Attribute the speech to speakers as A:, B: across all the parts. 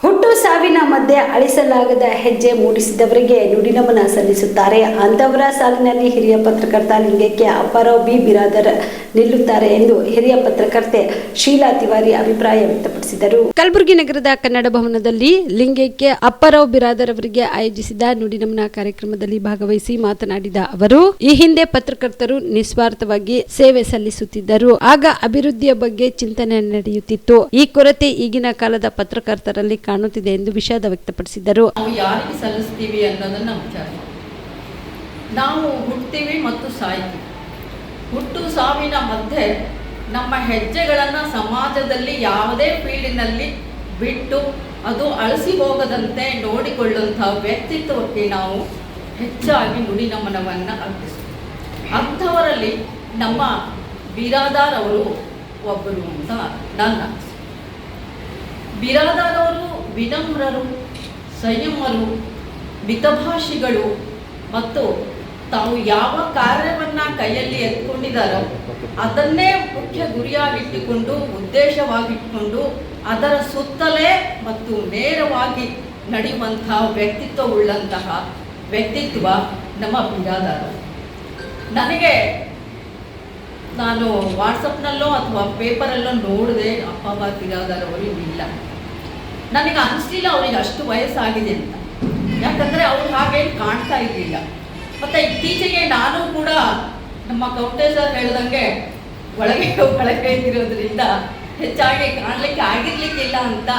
A: ಹುಟ್ಟು ಸಾವಿನ ಮಧ್ಯೆ ಅಳಿಸಲಾಗದ ಹೆಜ್ಜೆ ಮೂಡಿಸಿದವರಿಗೆ ನುಡಿನಮನ ಸಲ್ಲಿಸುತ್ತಾರೆ. ಅಂತವರ ಸಾಲಿನಲ್ಲಿ ಹಿರಿಯ ಪತ್ರಕರ್ತ ಲಿಂಗೈಕ್ಯ ಅಪ್ಪಾರಾವ್ ಬಿ ಬಿರಾದರ್ ನಿಲ್ಲುತ್ತಾರೆ ಎಂದು ಹಿರಿಯ ಪತ್ರಕರ್ತೆ ಶೀಲಾ ತಿವಾರಿ ಅಭಿಪ್ರಾಯ ವ್ಯಕ್ತಪಡಿಸಿದರು. ಕಲಬುರಗಿ ನಗರದ ಕನ್ನಡ ಭವನದಲ್ಲಿ ಲಿಂಗೈಕ್ಯ ಅಪ್ಪಾರಾವ್ ಬಿರಾದರ್ ಅವರಿಗೆ ಆಯೋಜಿಸಿದ ನುಡಿನಮನ ಕಾರ್ಯಕ್ರಮದಲ್ಲಿ ಭಾಗವಹಿಸಿ ಮಾತನಾಡಿದ ಅವರು, ಈ ಹಿಂದೆ ಪತ್ರಕರ್ತರು ನಿಸ್ವಾರ್ಥವಾಗಿ ಸೇವೆ ಸಲ್ಲಿಸುತ್ತಿದ್ದರು. ಆಗ ಅಭಿವೃದ್ಧಿಯ ಬಗ್ಗೆ ಚಿಂತನೆ ನಡೆಯುತ್ತಿತ್ತು. ಈ ಕೊರತೆ ಈಗಿನ ಕಾಲದ ಪತ್ರಕರ್ತರಲ್ಲಿ ಕಾಣುತ್ತಿದೆ ಎಂದು ವಿಷಾದ ವ್ಯಕ್ತಪಡಿಸಿದರು.
B: ನಾವು ಯಾರಿಗೆ ಸಲ್ಲಿಸ್ತೀವಿ ಅನ್ನೋದನ್ನ ವಿಚಾರ. ನಾವು ಹುಟ್ತೀವಿ ಮತ್ತು ಸಾಯ್ತೀವಿ. ಹುಟ್ಟು ಸಾವಿನ ಮಧ್ಯೆ ನಮ್ಮ ಹೆಜ್ಜೆಗಳನ್ನು ಸಮಾಜದಲ್ಲಿ ಯಾವುದೇ ಫೀಲ್ಡಿನಲ್ಲಿ ಬಿಟ್ಟು ಅದು ಅಳಿಸಿ ಹೋಗದಂತೆ ನೋಡಿಕೊಳ್ಳುವಂತಹ ವ್ಯಕ್ತಿತ್ವಕ್ಕೆ ನಾವು ಹೆಚ್ಚಾಗಿ ನುಡಿ ನಮನವನ್ನು ಅರ್ಪಿಸ್ತೀವಿ. ಅಂಥವರಲ್ಲಿ ನಮ್ಮ ಬಿರಾದಾರ್ ಅವರು ಒಬ್ಬರು ಅಂತ ನನ್ನ ಬಿರಾದಾರ್ ಅವರು ವಿನಮ್ರರು, ಸಂಯಮರು, ಮಿತಭಾಷಿಗಳು ಮತ್ತು ತಾವು ಯಾವ ಕಾರ್ಯವನ್ನು ಕೈಯಲ್ಲಿ ಎತ್ಕೊಂಡಿದ್ದಾರೋ ಅದನ್ನೇ ಮುಖ್ಯ ಗುರಿಯಾಗಿಟ್ಟುಕೊಂಡು ಉದ್ದೇಶವಾಗಿಟ್ಟುಕೊಂಡು ಅದರ ಸುತ್ತಲೇ ಮತ್ತು ನೇರವಾಗಿ ನಡೆಯುವಂತಹ ವ್ಯಕ್ತಿತ್ವವುಳ್ಳಂತಹ ವ್ಯಕ್ತಿತ್ವ ನಮ್ಮ ಬಿರಾದಾರ್. ನನಗೆ ನಾನು ವಾಟ್ಸಪ್ನಲ್ಲೋ ಅಥವಾ ಪೇಪರಲ್ಲೋ ನೋಡಿದೆ ಅಪ್ಪ ಬಿರಾದಾರ್ ಅವರು ಇಲ್ಲ. ನನಗೆ ಅನಿಸ್ಲಿಲ್ಲ ಅವರಿಗೆ ಅಷ್ಟು ವಯಸ್ಸಾಗಿದೆ ಅಂತ. ಯಾಕಂದರೆ ಅವರು ಹಾಗೇನು ಕಾಣ್ತಾ ಇರಲಿಲ್ಲ. ಮತ್ತು ಇತ್ತೀಚೆಗೆ ನಾನು ಕೂಡ ನಮ್ಮ ಕೌಂಟೆ ಸರ್ ಹೇಳ್ದಂಗೆ ಒಳಗೆ ಇರೋದ್ರಿಂದ ಹೆಚ್ಚಾಗಿ ಕಾಣಲಿಕ್ಕೆ ಆಗಿರ್ಲಿಕ್ಕಿಲ್ಲ ಅಂತ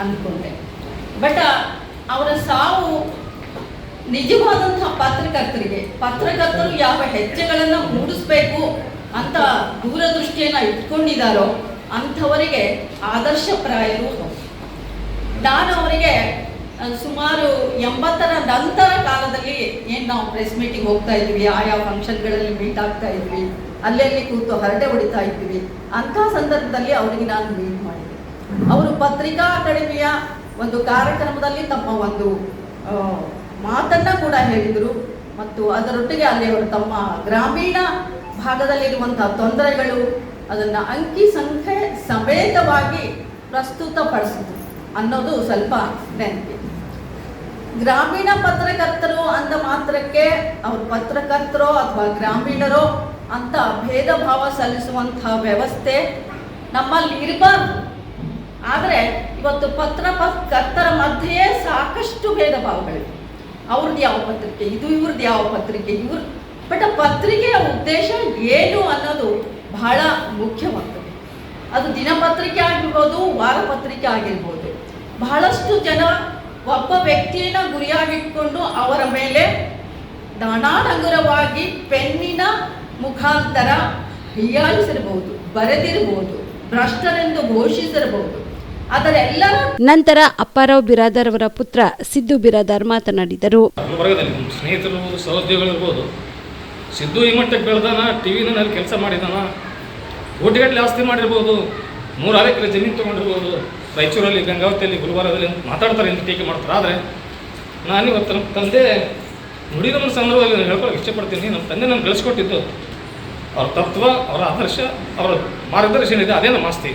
B: ಅಂದ್ಕೊಂಡೆ. ಬಟ್ ಅವರ ಸಾವು ನಿಜವಾದಂತಹ ಪತ್ರಕರ್ತರು ಯಾವ ಹೆಜ್ಜೆಗಳನ್ನು ಮೂಡಿಸ್ಬೇಕು ಅಂತ ದೂರದೃಷ್ಟಿಯನ್ನು ಇಟ್ಕೊಂಡಿದ್ದಾರೋ ಅಂಥವರಿಗೆ ಆದರ್ಶಪ್ರಾಯರು. ನಾನು ಅವರಿಗೆ ಸುಮಾರು 80ರ ನಂತರ ಕಾಲದಲ್ಲಿ ಏನು ನಾವು ಪ್ರೆಸ್ ಮೀಟಿಂಗ್ ಹೋಗ್ತಾ ಇದ್ವಿ, ಆಯಾ ಫಂಕ್ಷನ್ಗಳಲ್ಲಿ ಮೀಟ್ ಆಗ್ತಾ ಇದ್ವಿ, ಅಲ್ಲೆಲ್ಲಿ ಕೂತು ಹರಟೆ ಹೊಡಿತಾ ಇದ್ವಿ. ಅಂಥ ಸಂದರ್ಭದಲ್ಲಿ ಅವರಿಗೆ ನಾನು ಮೀಟ್ ಮಾಡಿದೆ. ಅವರು ಪತ್ರಿಕಾ ಅಕಾಡೆಮಿಯ ಒಂದು ಕಾರ್ಯಕ್ರಮದಲ್ಲಿ ತಮ್ಮ ಒಂದು ಮಾತನ್ನು ಕೂಡ ಹೇಳಿದರು ಮತ್ತು ಅದರೊಟ್ಟಿಗೆ ಅಲ್ಲಿ ಅವರು ತಮ್ಮ ಗ್ರಾಮೀಣ ಭಾಗದಲ್ಲಿರುವಂತಹ ತೊಂದರೆಗಳು ಅದನ್ನು ಅಂಕಿ ಸಂಖ್ಯೆ ಸಮೇತವಾಗಿ ಪ್ರಸ್ತುತಪಡಿಸಿದ್ರು ಅನ್ನೋದು ಸ್ವಲ್ಪ ನೆನಪಿ. ಗ್ರಾಮೀಣ ಪತ್ರಕರ್ತರು ಅಂದ ಮಾತ್ರಕ್ಕೆ ಅವರು ಪತ್ರಕರ್ತರೋ ಅಥವಾ ಗ್ರಾಮೀಣರೋ ಅಂತ ಭೇದ ಭಾವ ಸಲ್ಲಿಸುವಂತಹ ವ್ಯವಸ್ಥೆ ನಮ್ಮಲ್ಲಿ ಇರಬಾರ್ದು. ಆದರೆ ಇವತ್ತು ಪತ್ರಕರ್ತರ ಮಧ್ಯೆಯೇ ಸಾಕಷ್ಟು ಭೇದ ಭಾವಗಳಿವೆ. ಅವ್ರದ್ದು ಯಾವ ಪತ್ರಿಕೆ, ಇವ್ರದ್ದು ಯಾವ ಪತ್ರಿಕೆ, ಬಟ್ ಪತ್ರಿಕೆಯ ಉದ್ದೇಶ ಏನು ಅನ್ನೋದು ಬಹಳ ಮುಖ್ಯವಾಗ್ತದೆ. ಅದು ದಿನಪತ್ರಿಕೆ ಆಗಿರ್ಬೋದು, ವಾರಪತ್ರಿಕೆ ಆಗಿರ್ಬೋದು. ಬಹಳಷ್ಟು ಜನ ಒಬ್ಬ ವ್ಯಕ್ತಿಯನ್ನು ಗುರಿಯಾಗಿಟ್ಕೊಂಡು ಅವರ ಮೇಲೆ ದಾನಾನಗುರವಾಗಿ ಪೆನ್ನಿನ ಮುಖಾಂತರ ಹೀಯಾಳಿಸಿರಬಹುದು, ಬರೆದಿರಬಹುದು, ಭ್ರಷ್ಟರೆಂದು ಘೋಷಿಸಿರಬಹುದು. ಅದರೆಲ್ಲರ
A: ನಂತರ ಅಪ್ಪಾರಾವ್ ಬಿರಾದರ್ ಅವರ ಪುತ್ರ ಸಿದ್ದು ಬಿರಾದರ್ ಮಾತನಾಡಿದರು.
C: ಸ್ನೇಹಿತರು, ಸಹೋದ್ಯೋಗಿಗಳಿರ್ಬೋದು, ಸಿದ್ದು ಈ ಮಟ್ಟಕ್ಕೆ ಬೆಳೆದಾನ, ಟಿವಿನಲ್ಲಿ ಕೆಲಸ ಮಾಡಿದಾನ, ಕೋಟಿಗಟ್ಟಲೆ ಆಸ್ತಿ ಮಾಡಿರ್ಬೋದು, 100 ಎಕರೆ ಜಮೀನು ತೊಗೊಂಡಿರ್ಬೋದು, ರಾಯಚೂರಲ್ಲಿ, ಗಂಗಾವತಿಯಲ್ಲಿ, ಗುಲ್ಬರ್ಗದಲ್ಲಿ ಮಾತಾಡ್ತಾರೆ ಎಂದು ಟೀಕೆ ಮಾಡ್ತಾರೆ. ಆದರೆ ನಾನಿವತ್ತು ನಮ್ಮ ತಂದೆ ನುಡಿ ನಮ್ಮ ಸಂದರ್ಭದಲ್ಲಿ ಹೇಳ್ಕೊಳಕ್ಕೆ ಇಷ್ಟಪಡ್ತೀನಿ. ನಮ್ಮ ತಂದೆ ನಾನು ಬೆಳೆಸ್ಕೊಟ್ಟಿದ್ದು ಅವ್ರ ತತ್ವ, ಅವರ ಆದರ್ಶ, ಅವರ ಮಾರ್ಗದರ್ಶನ ಇದೆ, ಅದೇ ನಮ್ಮ ಆಸ್ತಿ.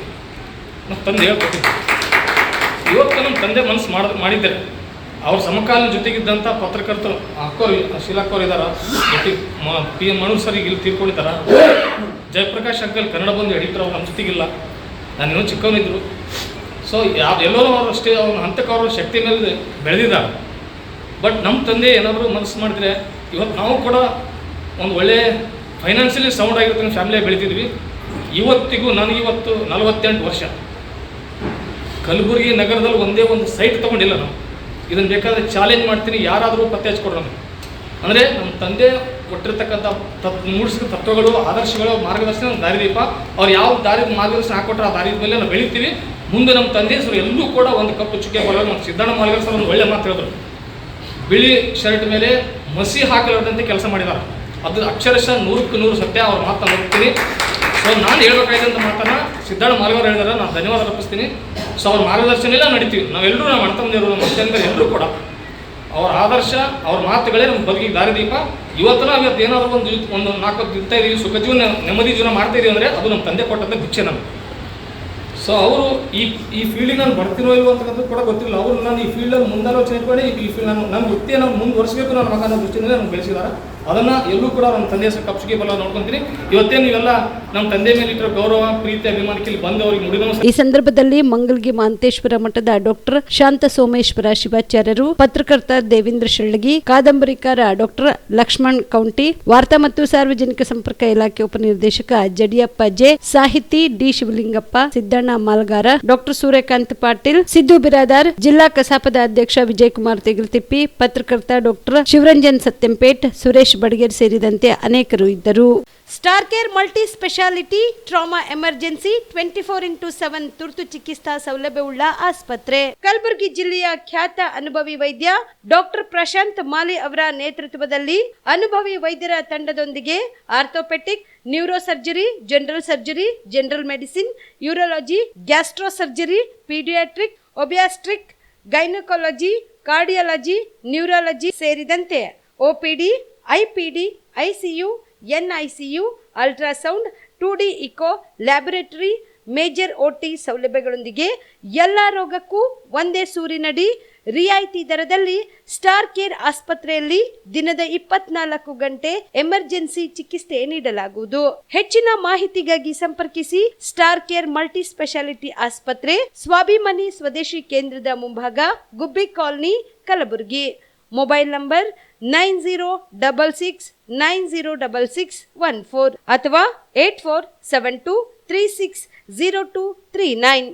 C: ನಮ್ಮ ತಂದೆ ಹೇಳ್ಕೊಟ್ಟಿದ್ದು ಇವತ್ತು ನಮ್ಮ ತಂದೆ ಮನಸ್ಸು ಮಾಡಿದ್ದಾರೆ. ಅವ್ರ ಸಮಕಾಲೀನ ಜೊತೆಗಿದ್ದಂಥ ಪತ್ರಕರ್ತರು ಅಕ್ಕೋರು, ಶೀಲಾಕ್ಕವ್ರು ಇದ್ದಾರೆ, PM ಮನೋಹರ್ ಸರ್ ಇಲ್ಲಿ ತೀರ್ಕೊಂಡಿದ್ದಾರೆ. ಜಯಪ್ರಕಾಶ್ ಅಂಕಲ್ ಕನ್ನಡ ಬಂದು ಎಡಿಟರ್ ಅವ್ರು ನಮ್ಮ ಜೊತೆಗಿಲ್ಲ, ನಾನಿನ್ನೂ ಚಿಕ್ಕವನಿದ್ರು. ಸೊ ಎಲ್ಲರೂ ಅವರು ಅಷ್ಟೇ ಅವ್ರ ಹಂತಕ್ಕೆ ಅವರು ಶಕ್ತಿ ಮೇಲೆ ಬೆಳೆದಿದ್ದಾರೆ. ಬಟ್ ನಮ್ಮ ತಂದೆ ಏನಾದರೂ ಮನಸ್ಸು ಮಾಡಿದ್ರೆ ಇವತ್ತು ನಾವು ಕೂಡ ಒಂದು ಒಳ್ಳೆಯ ಫೈನಾನ್ಷಿಯಲಿ ಸೌಂಡ್ ಆಗಿರ್ತಾನೆ ಫ್ಯಾಮಿಲಿಯಾಗಿ ಬೆಳೀತಿದ್ವಿ. ಇವತ್ತಿಗೂ ನನಗಿವತ್ತು 48 ವರ್ಷ. ಕಲಬುರಗಿ ನಗರದಲ್ಲಿ ಒಂದೇ ಒಂದು ಸೈಟ್ ತೊಗೊಂಡಿಲ್ಲ ನಾವು. ಇದನ್ನು ಬೇಕಾದರೆ ಚಾಲೆಂಜ್ ಮಾಡ್ತೀನಿ, ಯಾರಾದರೂ ಪತ್ತೆ ಹಚ್ಕೊಡ್ರಿ ನಮಗೆ. ಅಂದರೆ ನಮ್ಮ ತಂದೆ ಕೊಟ್ಟಿರ್ತಕ್ಕಂಥ ಮೂಡಿಸಿದ ತತ್ವಗಳು, ಆದರ್ಶಗಳು, ಮಾರ್ಗದರ್ಶನ, ದಾರಿದೀಪ. ಅವ್ರು ಯಾವ ದಾರಿ ಮಾರ್ಗದರ್ಶನ ಹಾಕೊಟ್ರೆ ಆ ದಾರಿ ಮೇಲೆ ನಾವು ಬೆಳಿತೀವಿ. ಮುಂದೆ ನಮ್ಮ ತಂದೆ ಹೆಸರು ಎಲ್ಲೂ ಕೂಡ ಒಂದು ಕಪ್ಪು ಚುಕ್ಕೆ ಬರೋದು. ನಮ್ಮ ಸಿದ್ದಣ್ಣ ಮಾಲಿಗರ್ ಸರ್ ಒಂದು ಒಳ್ಳೆ ಮಾತು ಹೇಳಿದ್ರು, ಬಿಳಿ ಶರ್ಟ್ ಮೇಲೆ ಮಸಿ ಹಾಕಲಾರ್ದಂತೆ ಕೆಲಸ ಮಾಡಿದ್ದಾರೆ. ಅದು ಅಕ್ಷರಶಃ 100ಕ್ಕೆ 100 ಸತ್ಯ. ಅವ್ರ ಮಾತನ್ನು ಹೋಗ್ತೀನಿ. ಸೊ ನಾನು ಹೇಳ್ಬೇಕಾಯ್ತಂತ ಮಾತನ್ನು ಸಿದ್ದಣ್ಣ ಮಾಲಿಗರ್ ಹೇಳಿದಾರೆ, ನಾನು ಧನ್ಯವಾದ ಅರ್ಪಿಸ್ತೀನಿ. ಸೊ ಅವ್ರ ಮಾರ್ಗದರ್ಶನ ಎಲ್ಲ ನಡೀತೀವಿ ನಾವೆಲ್ಲರೂ, ನಮ್ಮ ಅಣ್ಣ ನಮ್ಮ ಅತ್ಯಂತ ಎಲ್ಲರೂ ಕೂಡ ಅವ್ರ ಆದರ್ಶ, ಅವ್ರ ಮಾತುಗಳೇ ನಮ್ಮ ಬದುಕಿಗೆ ದಾರಿದೀಪ. ಇವತ್ತು ಏನಾದರೂ ಒಂದು 4 ಇರ್ತಾ ಇದೀವಿ, ಸುಖ ಜೀವನ, ನೆಮ್ಮದಿ ಜೀವನ ಮಾಡ್ತಾ ಇದೀವಿ ಅಂದರೆ ಅದು ನಮ್ಮ ತಂದೆ ಕೊಟ್ಟಂಥ ಭಿಕ್ಷೆ ನಮಗೆ. ಸೊ ಅವರು ಈ ಫೀಲ್ಡಿಗೆ ನಾನು ಬರ್ತಿರೋ ಇಲ್ವೋ ಅಂತಕ್ಕಂಥದ್ದು ಕೂಡ ಗೊತ್ತಿಲ್ಲ. ಅವರು ನಾನು ಈ ಫೀಲ್ಡಲ್ಲಿ ಮುಂದಾಲೋಚನೆ ಇಟ್ಕೊಂಡು ಈ ಫೀಲ್ಡ್ ನನ್ನ ವೃತ್ತಿಯನ್ನು ಮುಂದುವರಿಸಬೇಕು ನನ್ನ ಮಗನ ದೃಷ್ಟಿಯಿಂದ ನನಗೆ ಬೆಳೆಸಿದ್ದಾರೆ. ಅದನ್ನು ಎಲ್ಲೂ ಕೂಡ ನಮ್ಮ ತಂದೆಯ ಕಪ್ಪಿಗೆ ಬಲ್ಲ ನೋಡ್ಕೊತೀನಿ. ಇವತ್ತೇ ನೀವೆಲ್ಲ ನಮ್ಮ ತಂದೆ ಮೇಲೆ ಇಟ್ಟಿರೋ ಗೌರವ, ಪ್ರೀತಿ, ಅಭಿಮಾನಕ್ಕೆ ಇಲ್ಲಿ ಬಂದವರಿಗೆ ನುಡಿ ನಮಸ್ಕಾರ.
A: ಈ ಸಂದರ್ಭದಲ್ಲಿ ಮಂಗಲ್ಗಿ ಮಹಂತೇಶ್ವರ ಮಠದ ಡಾಕ್ಟರ್ ಶಾಂತ ಸೋಮೇಶ್ವರ ಶಿವಾಚಾರ್ಯರು, ಪತ್ರಕರ್ತ ದೇವೇಂದ್ರ ಶೆಳ್ಳಗಿ, ಕಾದಂಬರಿಕಾರ ಡಾಕ್ಟರ್ ಲಕ್ಷ್ಮಣ್ ಕೌಂಟಿ, ವಾರ್ತಾ ಮತ್ತು ಸಾರ್ವಜನಿಕ ಸಂಪರ್ಕ ಇಲಾಖೆ ಉಪನಿರ್ದೇಶಕ ಜಡಿಯಪ್ಪ ಜೆ, ಸಾಹಿತಿ ಡಿ ಶಿವಲಿಂಗಪ್ಪ, ಸಿದ್ದಣ್ಣ ಮಾಲ್ಗಾರ, ಡಾಕ್ಟರ್ ಸೂರ್ಯಕಾಂತ್ ಪಾಟೀಲ್, ಸಿದ್ದು ಬಿರಾದಾರ್, ಜಿಲ್ಲಾ ಕಸಾಪದ ಅಧ್ಯಕ್ಷ ವಿಜಯಕುಮಾರ್ ತೆಗಲ್ತಿಪ್ಪಿ, ಪತ್ರಕರ್ತ ಡಾಕ್ಟರ್ ಶಿವರಂಜನ್ ಸತ್ಯಂಪೇಟ್, ಸುರೇಶ್ ಬಡಗೇರ್ ಸೇರಿದಂತೆ ಅನೇಕರು ಇದ್ದರು. Star care multi speciality trauma emergency 24x7 ತುರ್ತು ಚಿಕಿತ್ಸಾ ಸೌಲಭ್ಯವುಳ್ಳ ಆಸ್ಪತ್ರೆ. ಕಲಬುರಗಿ ಜಿಲ್ಲೆಯ ಖ್ಯಾತ ಅನುಭವಿ ವೈದ್ಯ ಡಾಕ್ಟರ್ ಪ್ರಶಾಂತ್ ಮಾಲಿ ಅವರ ನೇತೃತ್ವದಲ್ಲಿ ಅನುಭವಿ ವೈದ್ಯರ ತಂಡದೊಂದಿಗೆ orthopaedic, neuro surgery, general surgery, general medicine, urology, gastro surgery, paediatric, obstetric, gynaecology, cardiology, neurology ಸೇರಿದಂತೆ OPD, IPD, ICU, NICU, ultrasound, 2D echo, laboratory, major OT ಸೌಲಭ್ಯಗಳೊಂದಿಗೆ ಎಲ್ಲ ರೋಗಕ್ಕೂ ಒಂದೇ ಸೂರಿನಡಿ ರಿಯಾಯಿತಿ ದರದಲ್ಲಿ ಸ್ಟಾರ್ ಕೇರ್ ಆಸ್ಪತ್ರೆಯಲ್ಲಿ ದಿನದ 24 ಗಂಟೆ ಎಮರ್ಜೆನ್ಸಿ ಚಿಕಿತ್ಸೆ ನೀಡಲಾಗುವುದು. ಹೆಚ್ಚಿನ ಮಾಹಿತಿಗಾಗಿ ಸಂಪರ್ಕಿಸಿ ಸ್ಟಾರ್ ಕೇರ್ ಮಲ್ಟಿ ಸ್ಪೆಷಾಲಿಟಿ ಆಸ್ಪತ್ರೆ, ಸ್ವಾಭಿಮಾನಿ ಸ್ವದೇಶಿ ಕೇಂದ್ರದ ಮುಂಭಾಗ, ಗುಬ್ಬಿ ಕಾಲನಿ, ಕಲಬುರಗಿ. ಮೊಬೈಲ್ ನಂಬರ್ 9066906614 ಅಥವಾ 8472360239.